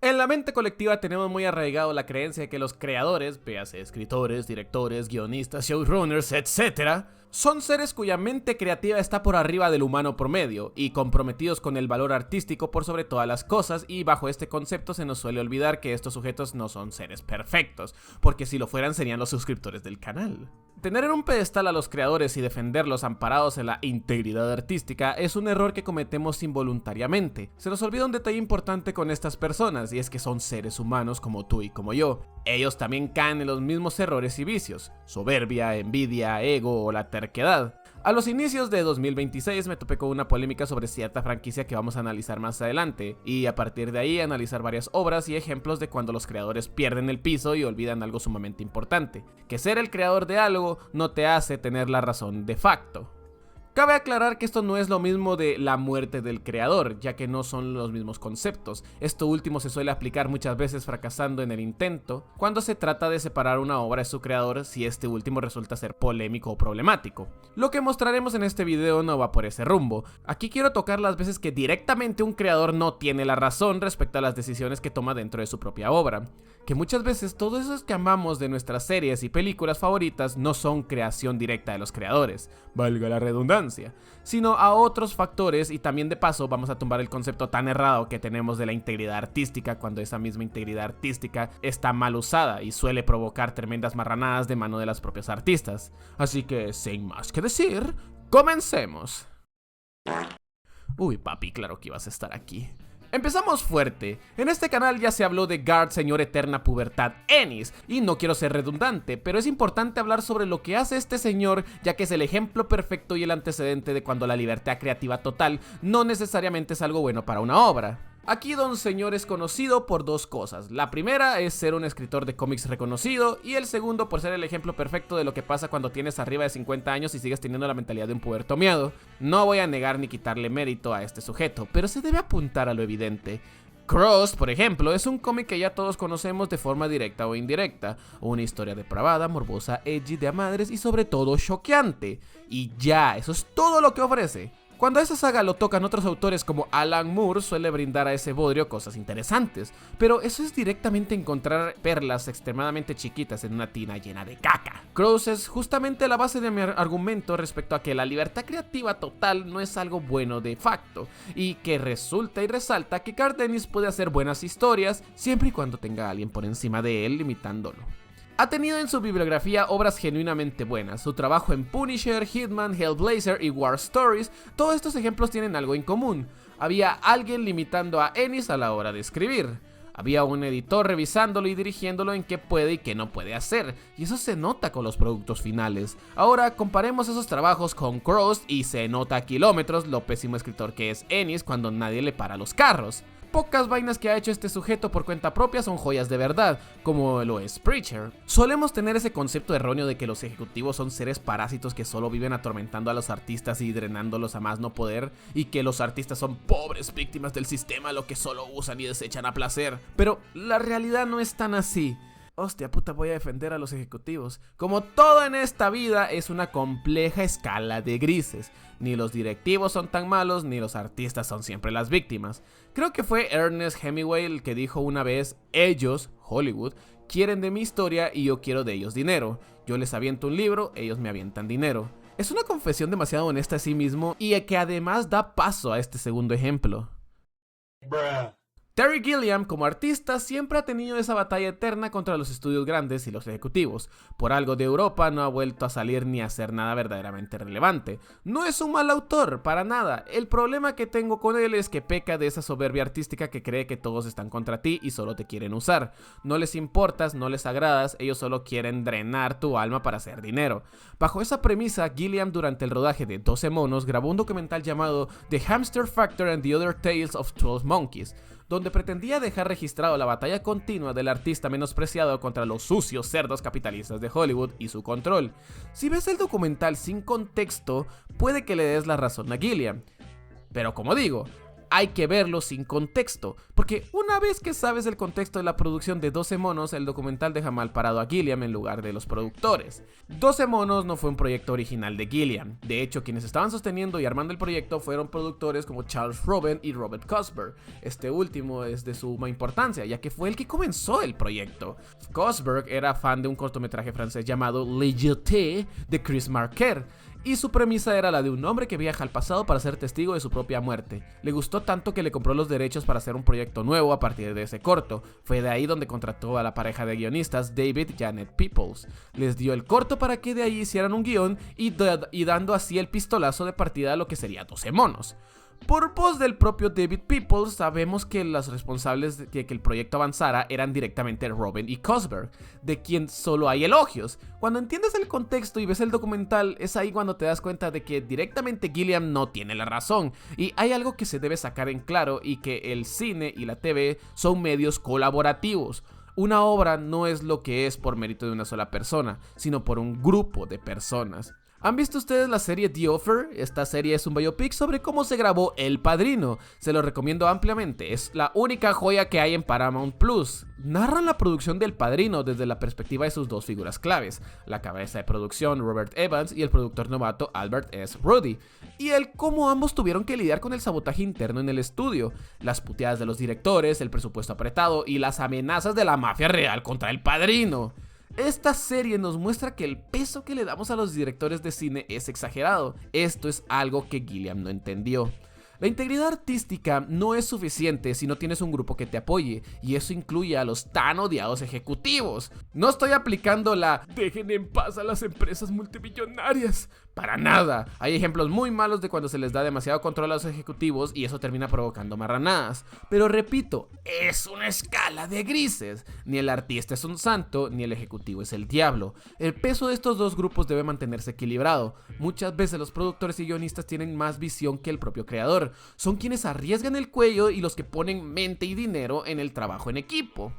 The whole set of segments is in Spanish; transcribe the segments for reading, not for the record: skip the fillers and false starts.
En la mente colectiva tenemos muy arraigado la creencia de que los creadores, véase escritores, directores, guionistas, showrunners, etc., son seres cuya mente creativa está por arriba del humano promedio y comprometidos con el valor artístico por sobre todas las cosas, y bajo este concepto se nos suele olvidar que estos sujetos no son seres perfectos, porque si lo fueran serían los suscriptores del canal. Tener en un pedestal a los creadores y defenderlos amparados en la integridad artística es un error que cometemos involuntariamente. Se nos olvida un detalle importante con estas personas, y es que son seres humanos como tú y como yo. Ellos también caen en los mismos errores y vicios: soberbia, envidia, ego o la terquedad. A los inicios de 2026 me topé con una polémica sobre cierta franquicia que vamos a analizar más adelante, y a partir de ahí analizar varias obras y ejemplos de cuando los creadores pierden el piso y olvidan algo sumamente importante: que ser el creador de algo no te hace tener la razón de facto. Cabe aclarar que esto no es lo mismo de la muerte del creador, ya que no son los mismos conceptos. Esto último se suele aplicar muchas veces fracasando en el intento, cuando se trata de separar una obra de su creador si este último resulta ser polémico o problemático. Lo que mostraremos en este video no va por ese rumbo. Aquí quiero tocar las veces que directamente un creador no tiene la razón respecto a las decisiones que toma dentro de su propia obra. Que muchas veces todo eso que amamos de nuestras series y películas favoritas no son creación directa de los creadores, valga la redundancia, sino a otros factores, y también de paso vamos a tumbar el concepto tan errado que tenemos de la integridad artística, cuando esa misma integridad artística está mal usada y suele provocar tremendas marranadas de mano de las propias artistas. Así que, sin más que decir, comencemos. Uy, papi, claro que ibas a estar aquí. Empezamos fuerte. En este canal ya se habló de Guard Señor Eterna Pubertad Ennis, y no quiero ser redundante, pero es importante hablar sobre lo que hace este señor, ya que es el ejemplo perfecto y el antecedente de cuando la libertad creativa total no necesariamente es algo bueno para una obra. Aquí Don Señor es conocido por dos cosas. La primera es ser un escritor de cómics reconocido, y el segundo por ser el ejemplo perfecto de lo que pasa cuando tienes arriba de 50 años y sigues teniendo la mentalidad de un puberto miado. No voy a negar ni quitarle mérito a este sujeto, pero se debe apuntar a lo evidente. Crossed, por ejemplo, es un cómic que ya todos conocemos de forma directa o indirecta. Una historia depravada, morbosa, edgy, de a madres y sobre todo choqueante. Y ya, eso es todo lo que ofrece. Cuando a esa saga lo tocan otros autores como Alan Moore, suele brindar a ese bodrio cosas interesantes, pero eso es directamente encontrar perlas extremadamente chiquitas en una tina llena de caca. Crossed es justamente la base de mi argumento respecto a que la libertad creativa total no es algo bueno de facto, y que resulta y resalta que Garth Ennis puede hacer buenas historias siempre y cuando tenga a alguien por encima de él limitándolo. Ha tenido en su bibliografía obras genuinamente buenas. Su trabajo en Punisher, Hitman, Hellblazer y War Stories, todos estos ejemplos tienen algo en común. Había alguien limitando a Ennis a la hora de escribir. Había un editor revisándolo y dirigiéndolo en qué puede y qué no puede hacer, y eso se nota con los productos finales. Ahora comparemos esos trabajos con Crossed y se nota a kilómetros lo pésimo escritor que es Ennis cuando nadie le para los carros. Pocas vainas que ha hecho este sujeto por cuenta propia son joyas de verdad, como lo es Preacher. Solemos tener ese concepto erróneo de que los ejecutivos son seres parásitos que solo viven atormentando a los artistas y drenándolos a más no poder, y que los artistas son pobres víctimas del sistema, lo que solo usan y desechan a placer. Pero la realidad no es tan así. Hostia puta, voy a defender a los ejecutivos. Como todo en esta vida, es una compleja escala de grises. Ni los directivos son tan malos, ni los artistas son siempre las víctimas. Creo que fue Ernest Hemingway el que dijo una vez: ellos, Hollywood, quieren de mi historia y yo quiero de ellos dinero. Yo les aviento un libro, ellos me avientan dinero. Es una confesión demasiado honesta a sí mismo, y que además da paso a este segundo ejemplo. Terry Gilliam, como artista, siempre ha tenido esa batalla eterna contra los estudios grandes y los ejecutivos. Por algo de Europa no ha vuelto a salir ni a hacer nada verdaderamente relevante. No es un mal autor, para nada. El problema que tengo con él es que peca de esa soberbia artística que cree que todos están contra ti y solo te quieren usar. No les importas, no les agradas, ellos solo quieren drenar tu alma para hacer dinero. Bajo esa premisa, Gilliam, durante el rodaje de 12 monos, grabó un documental llamado The Hamster Factor and the Other Tales of 12 Monkeys, donde pretendía dejar registrado la batalla continua del artista menospreciado contra los sucios cerdos capitalistas de Hollywood y su control. Si ves el documental sin contexto, puede que le des la razón a Gilliam. Pero como digo, hay que verlo sin contexto, porque una vez que sabes el contexto de la producción de 12 monos, el documental deja mal parado a Gilliam en lugar de los productores. 12 monos no fue un proyecto original de Gilliam. De hecho, quienes estaban sosteniendo y armando el proyecto fueron productores como Charles Roven y Robert Cosberg. Este último es de suma importancia, ya que fue el que comenzó el proyecto. Cosberg era fan de un cortometraje francés llamado Le Jeté de Chris Marker, y su premisa era la de un hombre que viaja al pasado para ser testigo de su propia muerte. Le gustó tanto que le compró los derechos para hacer un proyecto nuevo a partir de ese corto. Fue de ahí donde contrató a la pareja de guionistas David y Janet Peoples. Les dio el corto para que de ahí hicieran un guión y dando así el pistolazo de partida a lo que sería 12 monos. Por voz del propio David Peoples, sabemos que los responsables de que el proyecto avanzara eran directamente Roven y Cosberg, de quien solo hay elogios. Cuando entiendes el contexto y ves el documental, es ahí cuando te das cuenta de que directamente Gilliam no tiene la razón, y hay algo que se debe sacar en claro, y que el cine y la TV son medios colaborativos. Una obra no es lo que es por mérito de una sola persona, sino por un grupo de personas. ¿Han visto ustedes la serie The Offer? Esta serie es un biopic sobre cómo se grabó El Padrino. Se lo recomiendo ampliamente, es la única joya que hay en Paramount Plus. Narran la producción del Padrino desde la perspectiva de sus dos figuras claves, la cabeza de producción Robert Evans y el productor novato Albert S. Ruddy, y el cómo ambos tuvieron que lidiar con el sabotaje interno en el estudio, las puteadas de los directores, el presupuesto apretado y las amenazas de la mafia real contra El Padrino. Esta serie nos muestra que el peso que le damos a los directores de cine es exagerado. Esto es algo que Gilliam no entendió. La integridad artística no es suficiente si no tienes un grupo que te apoye, y eso incluye a los tan odiados ejecutivos. No estoy aplicando la "dejen en paz a las empresas multimillonarias", para nada. Hay ejemplos muy malos de cuando se les da demasiado control a los ejecutivos y eso termina provocando marranadas. Pero repito, es una escala de grises. Ni el artista es un santo, ni el ejecutivo es el diablo. El peso de estos dos grupos debe mantenerse equilibrado. Muchas veces los productores y guionistas tienen más visión que el propio creador. Son quienes arriesgan el cuello y los que ponen mente y dinero en el trabajo en equipo.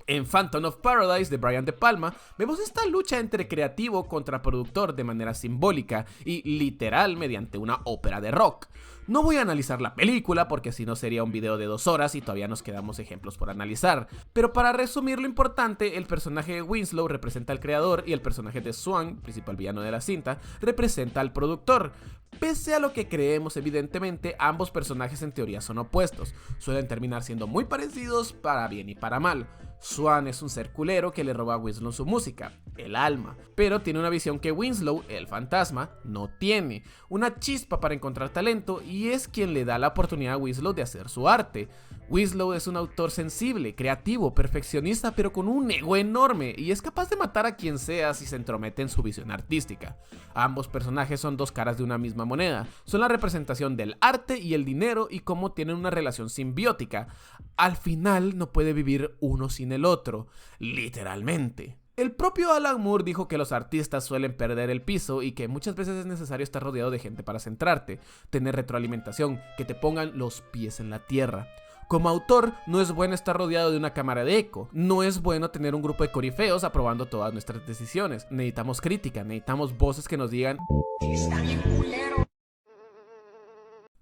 En Phantom of Paradise de Brian De Palma vemos esta lucha entre creativo contra productor de manera simbólica y literal mediante una ópera de rock. No voy a analizar la película porque si no sería un video de 2 horas y todavía nos quedamos ejemplos por analizar, pero para resumir lo importante, el personaje de Winslow representa al creador y el personaje de Swan, principal villano de la cinta, representa al productor. Pese a lo que creemos, evidentemente, ambos personajes en teoría son opuestos, suelen terminar siendo muy parecidos para bien y para mal. Swan es un ser culero que le roba a Winslow su música, el alma, pero tiene una visión que Winslow, el fantasma, no tiene, una chispa para encontrar talento, y es quien le da la oportunidad a Winslow de hacer su arte. Winslow es un autor sensible, creativo, perfeccionista, pero con un ego enorme, y es capaz de matar a quien sea si se entromete en su visión artística. Ambos personajes son dos caras de una misma moneda, son la representación del arte y el dinero y cómo tienen una relación simbiótica. Al final no puede vivir uno sin el otro, literalmente. El propio Alan Moore dijo que los artistas suelen perder el piso y que muchas veces es necesario estar rodeado de gente para centrarte, tener retroalimentación, que te pongan los pies en la tierra. Como autor, no es bueno estar rodeado de una cámara de eco, no es bueno tener un grupo de corifeos aprobando todas nuestras decisiones. Necesitamos crítica, necesitamos voces que nos digan "está bien culero".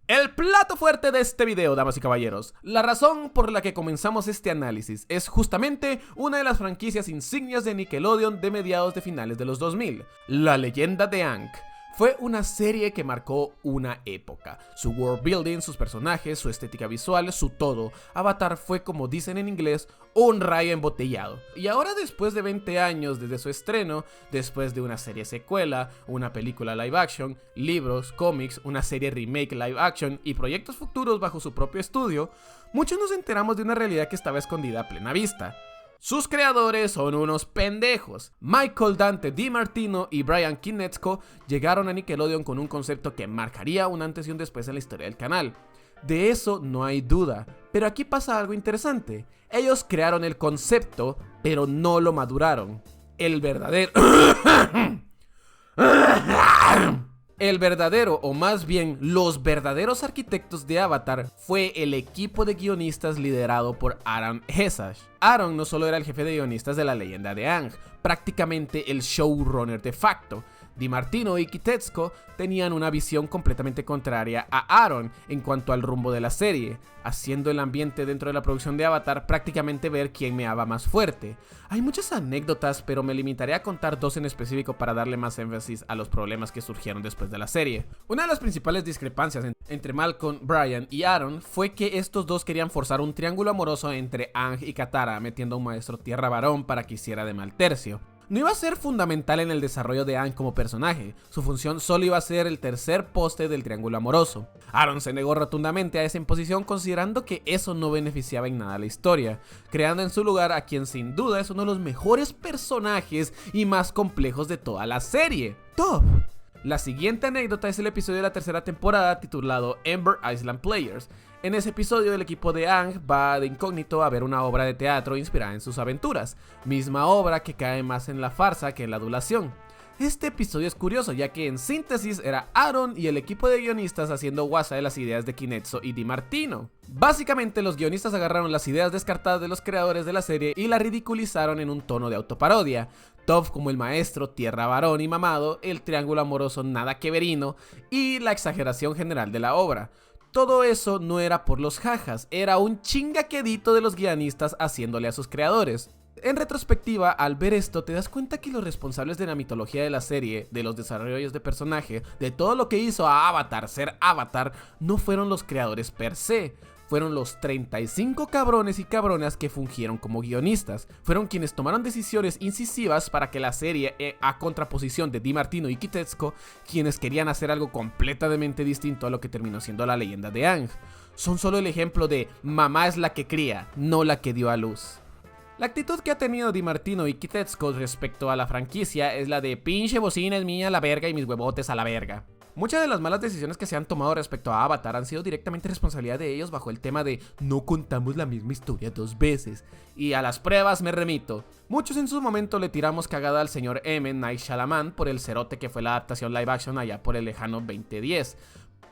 El plato fuerte de este video, damas y caballeros, la razón por la que comenzamos este análisis es justamente una de las franquicias insignias de Nickelodeon de mediados de finales de los 2000, La Leyenda de Aang. Fue una serie que marcó una época. Su world building, sus personajes, su estética visual, su todo. Avatar fue, como dicen en inglés, un rayo embotellado. Y ahora, después de 20 años desde su estreno, después de una serie secuela, una película live action, libros, cómics, una serie remake live action y proyectos futuros bajo su propio estudio, muchos nos enteramos de una realidad que estaba escondida a plena vista. Sus creadores son unos pendejos. Michael Dante DiMartino y Brian Kinetsko llegaron a Nickelodeon con un concepto que marcaría un antes y un después en la historia del canal. De eso no hay duda, pero aquí pasa algo interesante. Ellos crearon el concepto, pero no lo maduraron. El verdadero, o más bien los verdaderos arquitectos de Avatar fue el equipo de guionistas liderado por Aaron Hesage. Aaron no solo era el jefe de guionistas de La Leyenda de Aang, prácticamente el showrunner de facto. DiMartino y Kitetsuko tenían una visión completamente contraria a Aaron en cuanto al rumbo de la serie, haciendo el ambiente dentro de la producción de Avatar prácticamente ver quién meaba más fuerte. Hay muchas anécdotas, pero me limitaré a contar dos en específico para darle más énfasis a los problemas que surgieron después de la serie. Una de las principales discrepancias entre Malcolm, Brian y Aaron fue que estos dos querían forzar un triángulo amoroso entre Aang y Katara, metiendo a un maestro tierra varón para que hiciera de mal tercio. No iba a ser fundamental en el desarrollo de Aang como personaje, su función solo iba a ser el tercer poste del triángulo amoroso. Aaron se negó rotundamente a esa imposición considerando que eso no beneficiaba en nada a la historia, creando en su lugar a quien sin duda es uno de los mejores personajes y más complejos de toda la serie, Toph. La siguiente anécdota es el episodio de la tercera temporada titulado Ember Island Players. En ese episodio el equipo de Aang va de incógnito a ver una obra de teatro inspirada en sus aventuras, misma obra que cae más en la farsa que en la adulación. Este episodio es curioso ya que en síntesis era Aaron y el equipo de guionistas haciendo guasa de las ideas de Kitetsuko y DiMartino. Básicamente los guionistas agarraron las ideas descartadas de los creadores de la serie y la ridiculizaron en un tono de autoparodia. Toph como el maestro, tierra varón y mamado, el triángulo amoroso nada que verino y la exageración general de la obra. Todo eso no era por los jajas, era un chingaquedito de los guionistas haciéndole a sus creadores. En retrospectiva, al ver esto, te das cuenta que los responsables de la mitología de la serie, de los desarrollos de personaje, de todo lo que hizo a Avatar ser Avatar, no fueron los creadores per se. Fueron los 35 cabrones y cabronas que fungieron como guionistas. Fueron quienes tomaron decisiones incisivas para que la serie, a contraposición de DiMartino y Kitetsuko, quienes querían hacer algo completamente distinto a lo que terminó siendo la leyenda de Aang. Son solo el ejemplo de mamá es la que cría, no la que dio a luz. La actitud que ha tenido DiMartino y Kitetsuko respecto a la franquicia es la de pinche bocina es mía la verga y mis huevotes a la verga. Muchas de las malas decisiones que se han tomado respecto a Avatar han sido directamente responsabilidad de ellos bajo el tema de no contamos la misma historia dos veces. Y a las pruebas me remito. Muchos en su momento le tiramos cagada al señor M. Night Shyamalan por el cerote que fue la adaptación live action allá por el lejano 2010.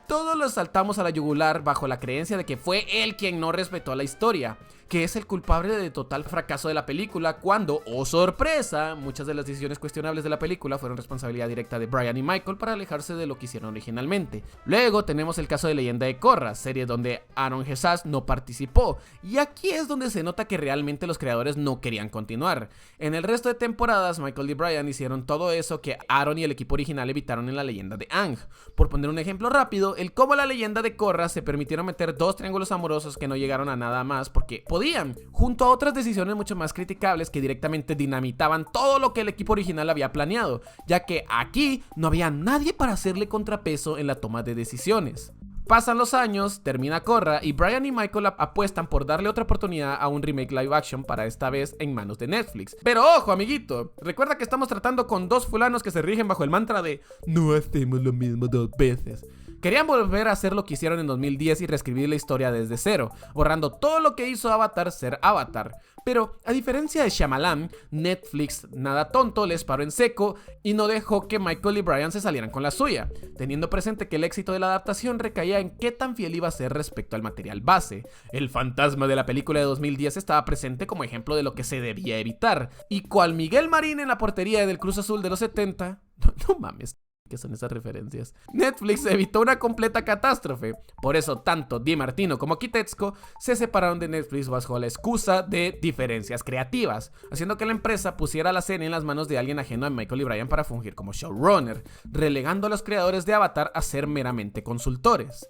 Todos lo saltamos a la yugular bajo la creencia de que fue él quien no respetó la historia, que es el culpable del total fracaso de la película cuando, oh sorpresa, muchas de las decisiones cuestionables de la película fueron responsabilidad directa de Brian y Michael para alejarse de lo que hicieron originalmente. Luego tenemos el caso de Leyenda de Korra, serie donde Aaron Hessas no participó, y aquí es donde se nota que realmente los creadores no querían continuar. En el resto de temporadas, Michael y Brian hicieron todo eso que Aaron y el equipo original evitaron en la Leyenda de Aang. Por poner un ejemplo rápido, el cómo la Leyenda de Korra se permitieron meter dos triángulos amorosos que no llegaron a nada más porque podían, junto a otras decisiones mucho más criticables que directamente dinamitaban todo lo que el equipo original había planeado, ya que aquí no había nadie para hacerle contrapeso en la toma de decisiones. Pasan los años, termina Korra y Brian y Michael apuestan por darle otra oportunidad a un remake live action para esta vez en manos de Netflix. Pero ojo amiguito, recuerda que estamos tratando con dos fulanos que se rigen bajo el mantra de no hacemos lo mismo dos veces. Querían volver a hacer lo que hicieron en 2010 y reescribir la historia desde cero, borrando todo lo que hizo Avatar ser Avatar. Pero, a diferencia de Shyamalan, Netflix, nada tonto, les paró en seco y no dejó que Michael y Brian se salieran con la suya, teniendo presente que el éxito de la adaptación recaía en qué tan fiel iba a ser respecto al material base. El fantasma de la película de 2010 estaba presente como ejemplo de lo que se debía evitar, y cual Miguel Marín en la portería del Cruz Azul de los 70... No mames. ¿Qué son esas referencias? Netflix evitó una completa catástrofe. Por eso tanto DiMartino como Kitetsuko se separaron de Netflix bajo la excusa de diferencias creativas, haciendo que la empresa pusiera la serie en las manos de alguien ajeno a Michael y Brian para fungir como showrunner, relegando a los creadores de Avatar a ser meramente consultores.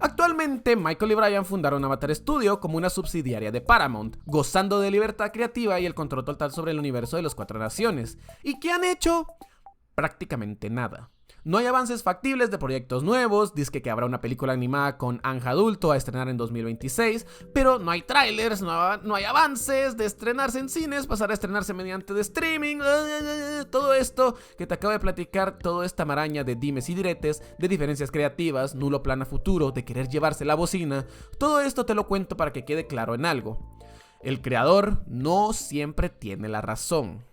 Actualmente, Michael y Brian fundaron Avatar Studio como una subsidiaria de Paramount, gozando de libertad creativa y el control total sobre el universo de las Cuatro Naciones. ¿Y qué han hecho? Prácticamente nada. No hay avances factibles de proyectos nuevos, dizque que habrá una película animada con Aang adulto a estrenar en 2026, pero no hay trailers, no hay avances de estrenarse en cines, pasar a estrenarse mediante de streaming, todo esto que te acabo de platicar, toda esta maraña de dimes y diretes, de diferencias creativas, nulo plan a futuro, de querer llevarse la bocina, todo esto te lo cuento para que quede claro en algo. El creador no siempre tiene la razón.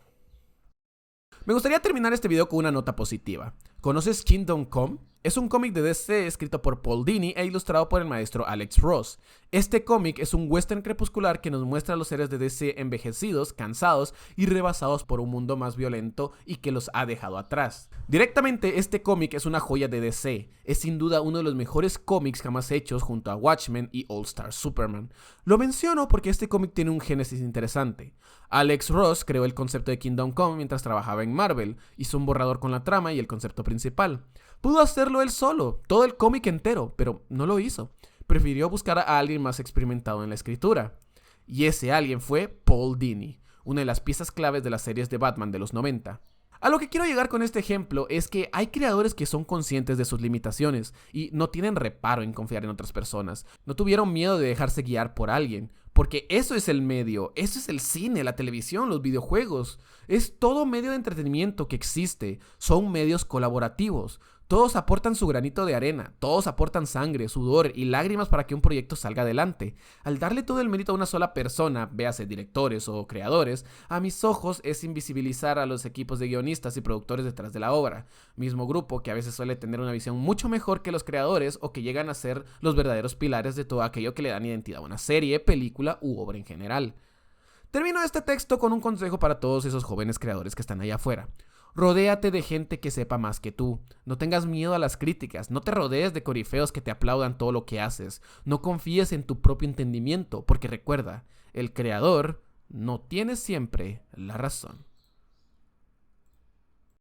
Me gustaría terminar este video con una nota positiva. ¿Conoces Kingdom Come? Es un cómic de DC escrito por Paul Dini e ilustrado por el maestro Alex Ross. Este cómic es un western crepuscular que nos muestra a los seres de DC envejecidos, cansados y rebasados por un mundo más violento y que los ha dejado atrás. Directamente, este cómic es una joya de DC. Es sin duda uno de los mejores cómics jamás hechos junto a Watchmen y All Star Superman. Lo menciono porque este cómic tiene un génesis interesante. Alex Ross creó el concepto de Kingdom Come mientras trabajaba en Marvel, hizo un borrador con la trama y el concepto principal. Pudo hacerlo él solo, todo el cómic entero, pero no lo hizo. Prefirió buscar a alguien más experimentado en la escritura. Y ese alguien fue Paul Dini, una de las piezas claves de las series de Batman de los 90. A lo que quiero llegar con este ejemplo es que hay creadores que son conscientes de sus limitaciones y no tienen reparo en confiar en otras personas. No tuvieron miedo de dejarse guiar por alguien, porque eso es el medio, eso es el cine, la televisión, los videojuegos. Es todo medio de entretenimiento que existe, son medios colaborativos. Todos aportan su granito de arena, todos aportan sangre, sudor y lágrimas para que un proyecto salga adelante. Al darle todo el mérito a una sola persona, véase directores o creadores, a mis ojos es invisibilizar a los equipos de guionistas y productores detrás de la obra. Mismo grupo que a veces suele tener una visión mucho mejor que los creadores o que llegan a ser los verdaderos pilares de todo aquello que le dan identidad a una serie, película u obra en general. Termino este texto con un consejo para todos esos jóvenes creadores que están allá afuera. Rodéate de gente que sepa más que tú. No tengas miedo a las críticas. No te rodees de corifeos que te aplaudan todo lo que haces. No confíes en tu propio entendimiento, porque recuerda, el creador no tiene siempre la razón.